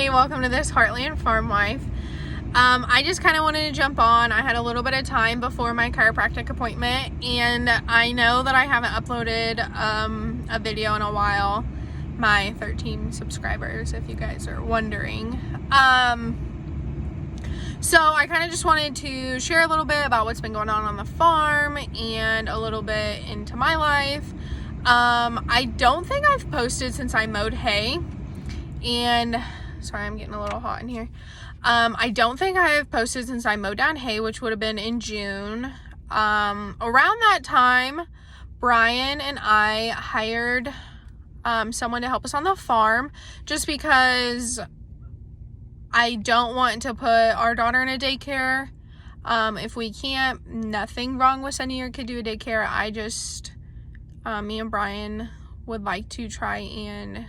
Hey, welcome to this Heartland Farm Wife. I just kind of wanted to jump on. I had a little bit of time before my chiropractic appointment, and I know that I haven't uploaded a video in a while. My 13 subscribers, if you guys are wondering. So I kind of just wanted to share a little bit about what's been going on the farm and a little bit into my life. I don't think I've posted since I mowed hay, and sorry, I'm getting a little hot in here. I don't think I have posted since I mowed down hay, which would have been in June. Around that time, Brian and I hired someone to help us on the farm, just because I don't want to put our daughter in a daycare. If we can't, nothing wrong with sending your kid to a daycare. I just, me and Brian would like to try and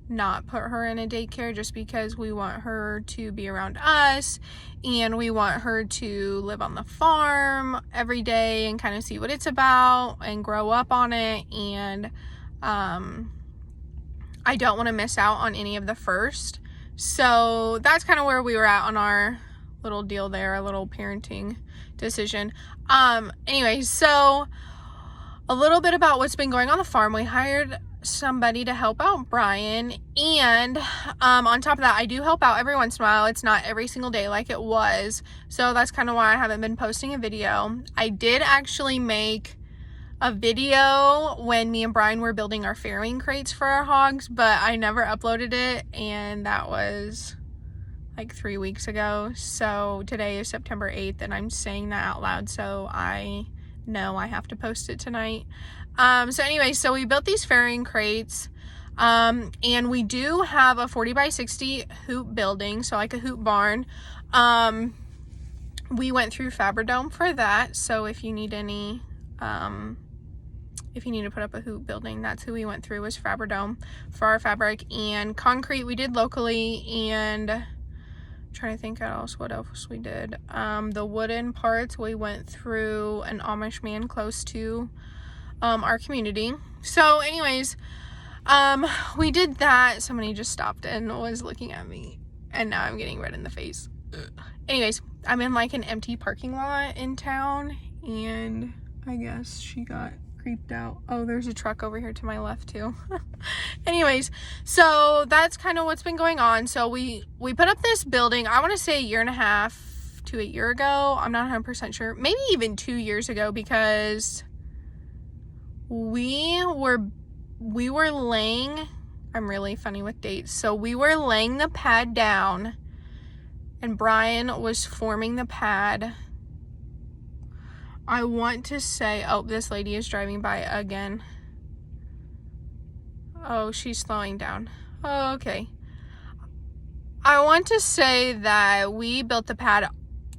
not put her in a daycare, just because we want her to be around us and we want her to live on the farm every day and kind of see what it's about and grow up on it. And I don't want to miss out on any of the first. So that's kind of where we were at on our little deal there, a little parenting decision. Anyway, so a little bit about what's been going on the farm. We hired somebody to help out Brian, and on top of that, I do help out every once in a while. It's not every single day like it was, so that's kind of why I haven't been posting a video. I did actually make a video when me and Brian were building our farrowing crates for our hogs, but I never uploaded it, and that was like 3 weeks ago. So today is September 8th, and I'm saying that out loud, so I know I have to post it tonight. So anyway, so we built these farrowing crates, and we do have a 40 by 60 hoop building, so like a hoop barn. We went through Fabridome for that, so if you need any, if you need to put up a hoop building, that's who we went through, was Fabridome for our fabric. And concrete we did locally, and I'm trying to think what else we did. The wooden parts we went through an Amish man close to our community. So anyways, we did that. Somebody just stopped and was looking at me, and now I'm getting red in the face. Anyways, I'm in like an empty parking lot in town, and I guess she got creeped out. Oh, there's a truck over here to my left too. Anyways, so that's kind of what's been going on. So we put up this building, I want to say 1.5 to a year ago. I'm not 100% sure. Maybe even 2 years ago, because we were laying, I'm really funny with dates. So we were laying the pad down, and Brian was forming the pad. I want to say, oh, this lady is driving by again. Oh, she's slowing down. Oh, okay. I want to say that we built the pad.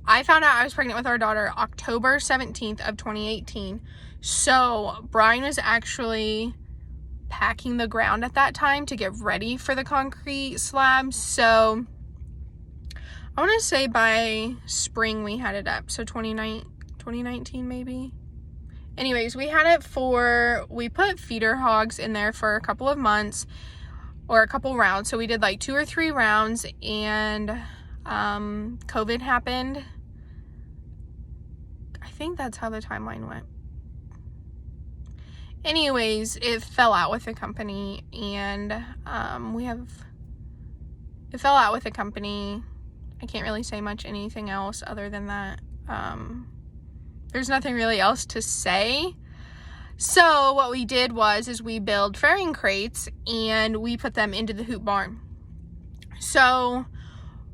I found out I was pregnant with our daughter October 17th of 2018. So Brian was actually packing the ground at that time to get ready for the concrete slab. So I want to say by spring we had it up. So 2019 maybe. Anyways, we had it we put feeder hogs in there for a couple of months, or a couple rounds. So we did like 2 or 3 rounds, and COVID happened. I think that's how the timeline went. Anyways, it fell out with the company, and it fell out with the company. I can't really say much anything else other than that. There's nothing really else to say. So what we did is we built farrowing crates, and we put them into the hoop barn. So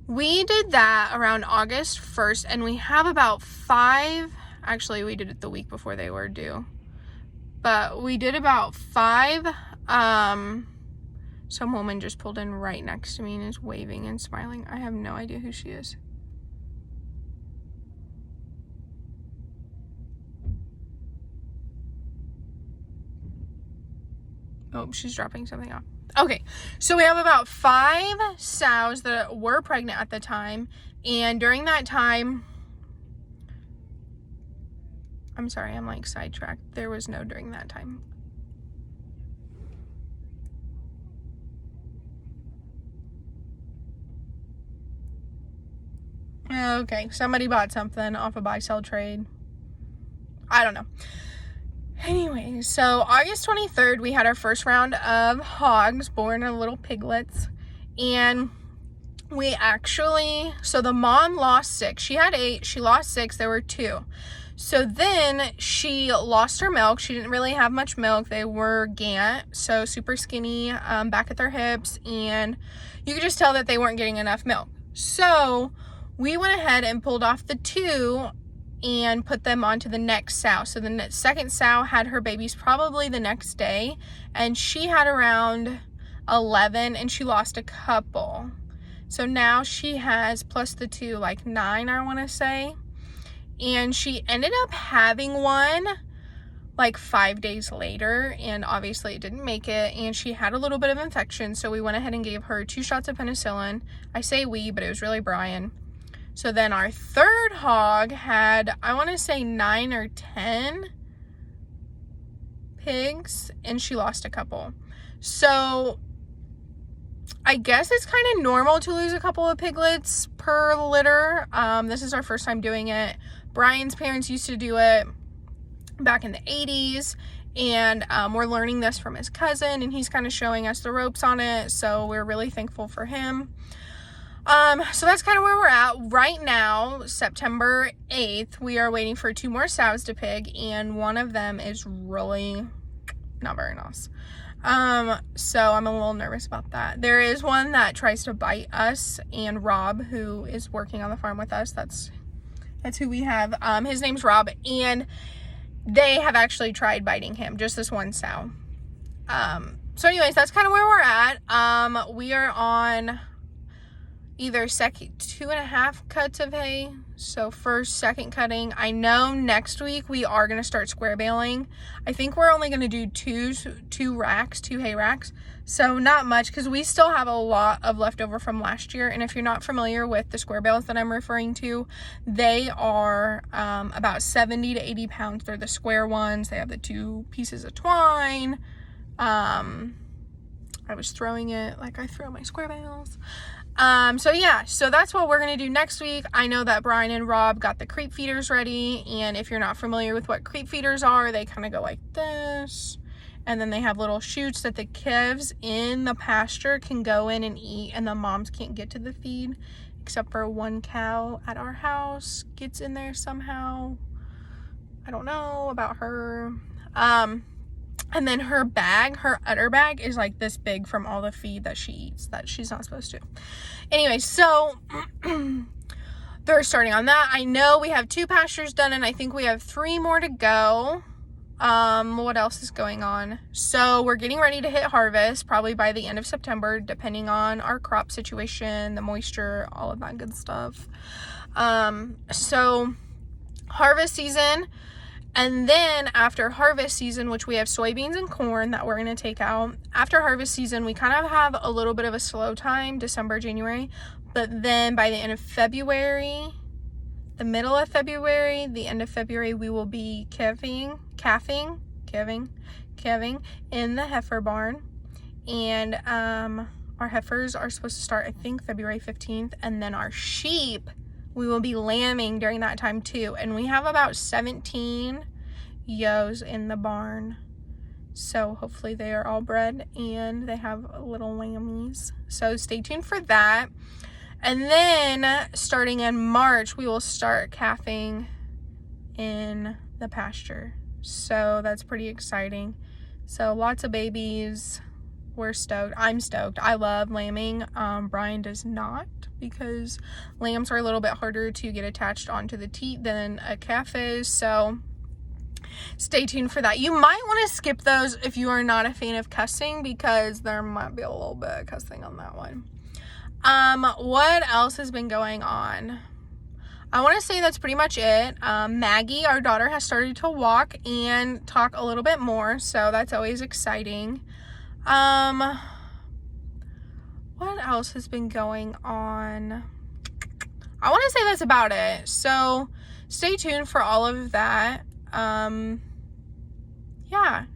we did that around August 1st, and we have about 5, actually we did it the week before they were due, but we did about 5. Some woman just pulled in right next to me and is waving and smiling. I have no idea who she is. Oh, she's dropping something off. Okay, so we have about 5 sows that were pregnant at the time, and during that time, I'm sorry, I'm like sidetracked. There was no during that time. Okay, somebody bought something off a buy-sell trade. I don't know. Anyway, so August 23rd, we had our first round of hogs born, little piglets. And we actually, so the mom lost 6. She had 8. She lost 6. There were 2. So then she lost her milk. She didn't really have much milk. They were gant, so super skinny, back at their hips. And you could just tell that they weren't getting enough milk. So we went ahead and pulled off the 2 and put them onto the next sow. So the second sow had her babies probably the next day, and she had around 11, and she lost a couple. So now she has, plus the 2, like 9, I want to say. And she ended up having one like 5 days later, and obviously it didn't make it, and she had a little bit of infection, so we went ahead and gave her 2 shots of penicillin. I say we, but it was really Brian. So then our third hog had, I want to say 9 or 10 pigs, and she lost a couple. So I guess it's kind of normal to lose a couple of piglets per litter. This is our first time doing it. Brian's parents used to do it back in the 80s, and we're learning this from his cousin, and he's kind of showing us the ropes on it, so we're really thankful for him. So that's kind of where we're at right now. September 8th, we are waiting for 2 more sows to pig, and one of them is really not very nice. So I'm a little nervous about that. There is one that tries to bite us, and Rob, who is working on the farm with us, that's who we have. His name's Rob, and they have actually tried biting him, just this one sow. So anyways, that's kind of where we're at. We are on either second 2.5 cuts of hay. So first, second cutting. I know next week we are going to start square baling. I think we're only going to do two hay racks. So not much, because we still have a lot of leftover from last year. And if you're not familiar with the square bales that I'm referring to, they are about 70 to 80 pounds. They're the square ones. They have the 2 pieces of twine. I was throwing it like I throw my square bales. So yeah, so that's what we're going to do next week. I know that Brian and Rob got the creep feeders ready, and if you're not familiar with what creep feeders are, they kind of go like this, and then they have little chutes that the calves in the pasture can go in and eat, and the moms can't get to the feed, except for one cow at our house gets in there somehow. I don't know about her. And then her bag, her udder bag, is like this big from all the feed that she eats that she's not supposed to. Anyway, so they're starting on that. I know we have 2 pastures done, and I think we have 3 more to go. What else is going on? So we're getting ready to hit harvest, probably by the end of September, depending on our crop situation, the moisture, all of that good stuff. So harvest season. And then after harvest season, which we have soybeans and corn that we're going to take out. After harvest season, we kind of have a little bit of a slow time, December, January. But then by the end of February, the middle of February, the end of February, we will be calving in the heifer barn. And our heifers are supposed to start, I think, February 15th. And then our sheep, we will be lambing during that time too. And we have about 17 ewes in the barn. So hopefully they are all bred and they have little lammies. So stay tuned for that. And then starting in March, we will start calving in the pasture. So that's pretty exciting. So lots of babies. We're stoked. I'm stoked. I love lambing. Brian does not, because lambs are a little bit harder to get attached onto the teat than a calf is. So stay tuned for that. You might want to skip those if you are not a fan of cussing, because there might be a little bit of cussing on that one. What else has been going on? I want to say that's pretty much it. Maggie, our daughter, has started to walk and talk a little bit more, so that's always exciting. What else has been going on? I want to say that's about it. So stay tuned for all of that. Yeah,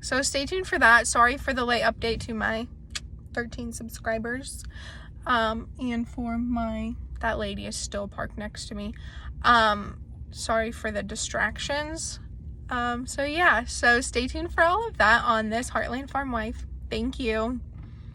so stay tuned for that. Sorry for the late update to my 13 subscribers, and for my that lady is still parked next to me. Sorry for the distractions. So yeah, so stay tuned for all of that on this Heartland Farm Wife. Thank you.